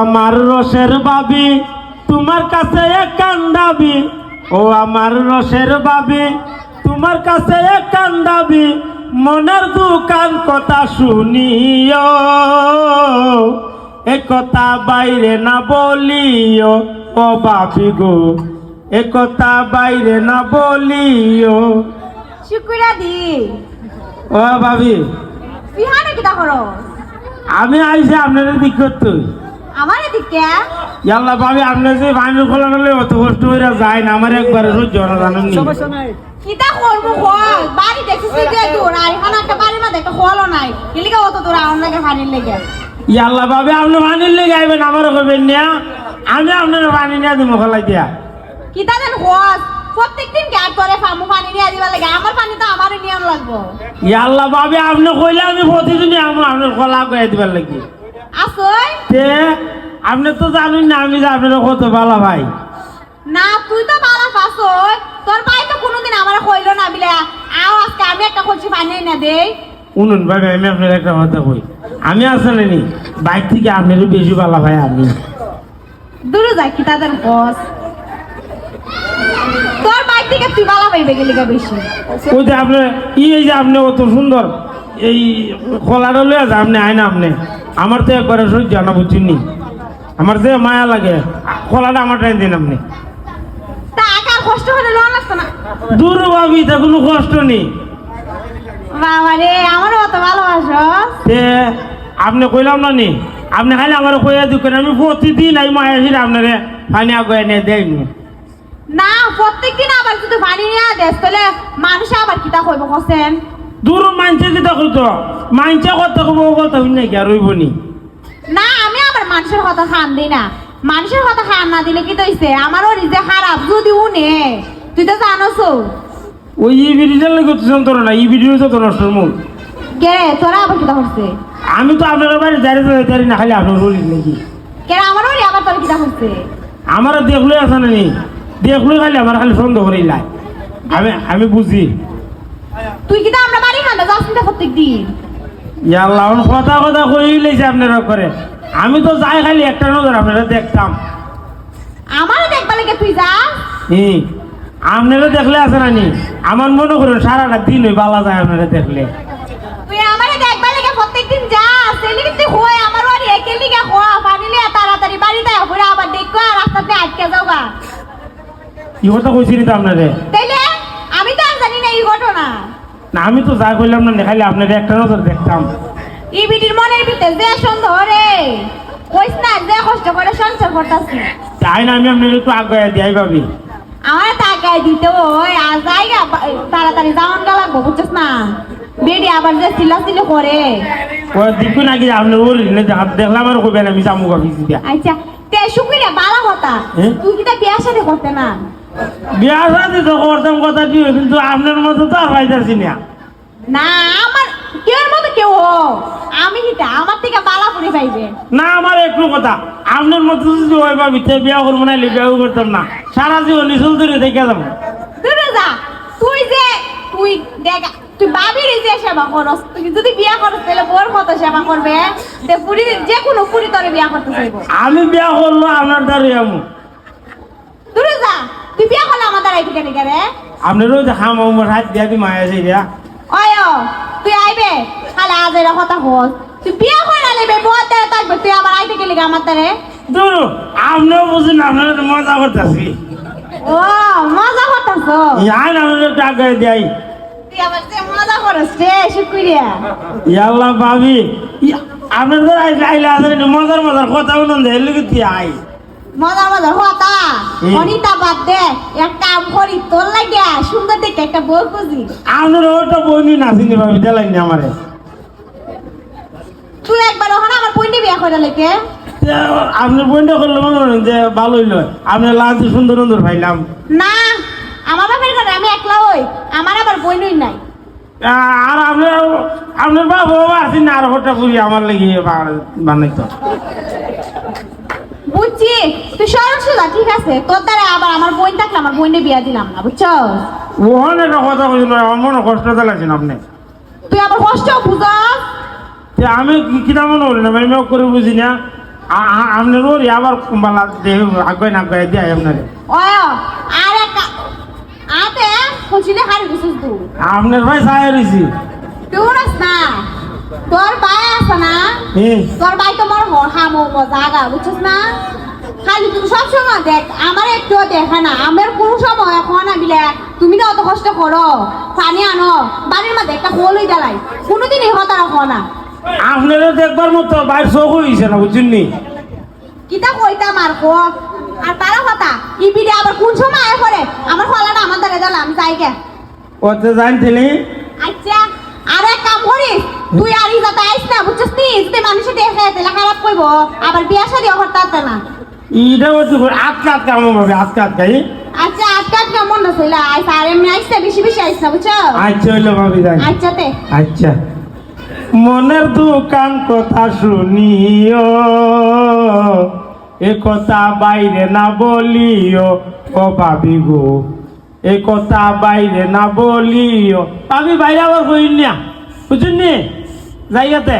আমার রসের বাবি তোমার কাছে কান্দাবি, ও আমার রসের বাবি তোমার কাছে কান্দাবি, মনের দুকান কথা শুনিও, এ কথা বাইরে না বলিও, ও বাবি গো এ কথা বাইরে না বলিও। শুকুরা দি ও ভাবি তুই হানে কিটা করো? আমি আইসি আপনার দিক করতে। আমার এদিকে ইয়াল্লা ভাবি আপনার যে ভাইনের খোলা হলে অত কষ্ট হয়ে যায় না, আমার একবারে সহ্য না, জানেন নি কিটা করবো হল বাড়ি দেখছিস যে তোর আর এখানে একটা বাড়ির মধ্যে একটা হলও নাই, এলিকা অত তোর আমার লাগে পানির লেগে। ইয়াল্লা ভাবি আপনি পানির লেগে আইবেন, আমারও করবেন না, আমি আপনার পানি নিয়ে দিব খোলাই দিয়া। কিটা দেন হস প্রত্যেকদিন গ্যাপ করে ফামু পানি নিয়ে দিবা লাগে, আমার পানি তো আমারই নিয়ে লাগবো। ইয়াল্লা ভাবি আপনি কইলে আমি প্রতিদিনই আপনার খোলা করে দিবার লাগি। আসই তে আপনি তো জানেন না আমি যে আপনার কত ভালো ভাই। না তুই তো বালা ফাসই, তোর ভাই তো কোনোদিন আমার কইলো না বিলে আও আজকে আমি একটা কলসি পানি না দেই। শুনুন ভাই, আমি আপনার একটা কথা কই, আমি আসলে নি বাইক থেকে আপনারও বেশি ভালো ভাই আমি। দূরে যাই কিটা দেন হস তোর বাইক থেকে তুই বালা পাইবে গেলি গা বেশি। ওই যে আপনি এই যে আপনি অত সুন্দর এই খোলাটা লয়ে আছে আপনি আয় না, আপনি আমার তো একবারে সহ্য না বুঝছেন, আমার যে মায়া লাগে খোলাটা আমার টাইম দিন আপনি। তা আকার কষ্ট হলে লোন লাগতো না? দূর ভাবি তা কোনো কষ্ট নেই। বাবা রে আমারও অত ভালোবাসো। তে আপনি কইলাম না নি, আপনি খালি আমার কইয়া দিবেন, আমি প্রতিদিন এই মায়া এসে আপনারে পানি আগুয়ে নিয়ে দেই। না প্রত্যেকদিন আবার যদি পানি নিয়ে দেশ তাহলে মানুষ আবার কিতা কইব কছেন? দূর মানছে কিতা কইতো, মানছে কথা কব কথা হই না কি আর রইব নি। না আমি আবার মানুষের কথা খান দিই না, মানুষের কথা খান না দিলে কি তৈছে আমারও নিজে খারাপ যদি উনে, তুই তো জানোস। ওই এই ভিডিওটার লাগে তো যন্ত্র না, এই ভিডিও তো নষ্ট মূল। কে তোরা আবার কিতা করছে? আমি তো আপনার বাড়ি যাই না, খালি আপনার বলিস নাকি? কে আমারও আবার তোর কিতা করছে? আমার দেখলে আছে না নি, দেখলে খালি আমার খালি সন্দেহ করে লাই, আমি বুঝি। তুই কিতা আমরা বাড়ি খান্ডা যাস না প্রত্যেকদিন? ইয়াল্লাহ কথা কথা কইলেছে আপনারা করে, আমি তো যাই খালি একটা নজর আপনারা দেখতাম। আমারও দেখবা লাগে তুই যাস? আপনারা দেখলে আছে না নি, আমার মনে করুন সারাটা দিন ওই বালা যায় আপনারা দেখলে। তুই আমারে দেখবা লাগে প্রত্যেকদিন যাস, এলি তুই হই আমার বাড়ি একেলি গে হওয়া পানিলে তাড়াতাড়ি বাড়িতে ঘুরে আবার দেখো রাস্তাতে আটকে যাওগা। কি কথা কইছিলি তো আপনারে? তাইলে আমি তো আর জানি না এই ঘটনা। না আমি তো যা কইলাম না, খালি আপনারা একটা নজর দেখতাম। এই বিটির মনের ভিতরে যে সন্দেহ রে, কইস না যে কষ্ট করে সংসার করতাছি। তাই না আমি আপনার একটু আগে দিয়াই ভাবি। আমার টাকায় দিতে ওই আর জায়গা তাড়াতাড়ি যাওয়ান গা লাগবো বুঝছিস না, বেডি আবার যে চিল্লাচিল্লি করে। ওই দিকু নাকি আপনার বলি দেখলাম আর কইবেন আমি যাবো অফিস দিয়া। আচ্ছা তে শুকিরে বালা কথা, তুই কি তা বিয়া শাদী করতে না? বিয়া শাদি তো করতাম কথা কি, কিন্তু আপনার মতো তো আর পাইতাছি না। না আমার কেউর মতো কেউ আমি কিটা আমার থেকে বালা করে পাইবে না আমার একটু কথা, আপনার মতো যদি ওই ভাবি বিয়া করবো না, বিয়াও করতাম না, সারা জীবন নিচল ধরে দেখে যাবো। তুই যা, তুই যে তুই দেখ তুই বাবির যে সেবা করস, তুই যদি বিয়া করস তাহলে বোর মতো সেবা করবে, তে পুরি যে কোনো পুরি তোরে বিয়া করতে চাইবো। আমি বিয়া করলো আপনার দ্বারে আমু। তুই যা, তুই বিয়া করলে আমার দ্বারা এদিকে নিকে রে। আপনারও যে হাম আমার হাত দিয়া দি মায়া যাই দিয়া। অয় তুই আইবে খালি আজ এর কথা হল, তুই বিয়া করে নেবে বউর দ্বারা থাকবে, তুই আবার আইতে গেলি আমার দ্বারে। দূর আপনিও বুঝুন, আপনার মজা করতেছি। ও মজা করতেছ? ইয়ান আপনার একটু আগে দিয়াই। তুই আবার যে মজা করস রে শুক্রিয়া। ইয়াল্লা ভাবি আপনার দ্বারা আইলে আসলে মজার মজার কথা বলুন, দেখলে কি আই মজা মজা হতা অনিতা বাদ দে, এক কাম করি তোর লাগে সুন্দর দেখে একটা বউ খুঁজি। আপনার ওটা বইনি নাচিনি ভাবি দেলাইনি আমারে। তুই একবার ওখানে আমার বইনি বিয়া করে লেকে আপনার বইনটা করলে মনে করেন যে ভালো হইল, আপনার লাঞ্চে সুন্দর সুন্দর ভাইলাম। না আমার বাপের ঘরে আমি একলা হই, আমার আবার বইনই নাই। আর আপনার বাবা আসি না, আর ওটা পুরি আমার লেগে বানাইতো। বুঝছি তুই সরল সোজা ঠিক আছে, তোর দ্বারা আবার আমার বোন থাকলে আমার বোনে বিয়া দিলাম না বুঝছো? ওখানে একটা কথা বলছিল, আমার মনে কষ্ট লাগছেন আপনি। তুই আবার কষ্ট বুঝস? আমি কিনা মনে করি না, আমি করে বুঝি না। আপনার ওর আবার কুম্বালা দেহ আগে না আগে দিয়ে আপনারে ও আর এক আতে খুঁজিলে হারি গেছিস তুই আপনার ভাই সাহেব রয়েছি তুই না তোর ভাই আছে না তোর ভাই তো মোর হামো জাগা বুঝছিস না খালি তুমি সব সময় দেখ আমার একটু দেখা না আমার কোনো সময় এখন বিলে তুমি না অত কষ্ট করো পানি আনো বাড়ির মধ্যে একটা খোলই জ্বালাই কোনোদিনই হতা রাখো না আপনারও দেখবার মতো বাইর চোখ হয়েছে না বুঝছেন নি কিতা কইতা মারকো আর তারা কথা ই বিডে আবার কোন সময় আয় করে আমার খোলাটা আমার দ্বারা দিলাম যাই গে ওতে জানছিলি আচ্ছা আর এক কাম করিস তুই আর ইজাতে আইস না বুঝছিস নি যদি মানুষে দেখে তাহলে খারাপ কইব আবার বিয়া শাদি করতে না ইটা হচ্ছে আটকে আটকে আমার ভাবে আটকে আটকাই আচ্ছা আজকে কেমন না ছিল আইস আর এমনি আইসা বেশি বেশি আইস না বুঝছো আচ্ছা হইলো ভাবি যাই আচ্ছা তে আচ্ছা মনের দোকান কথা শুনিও এ কথা বাইরে না বলিও ও ভাবি গো এ কথা বাইরে না বলিও আমি বাইরে আবার কই না বুঝছেন নি জায়গাতে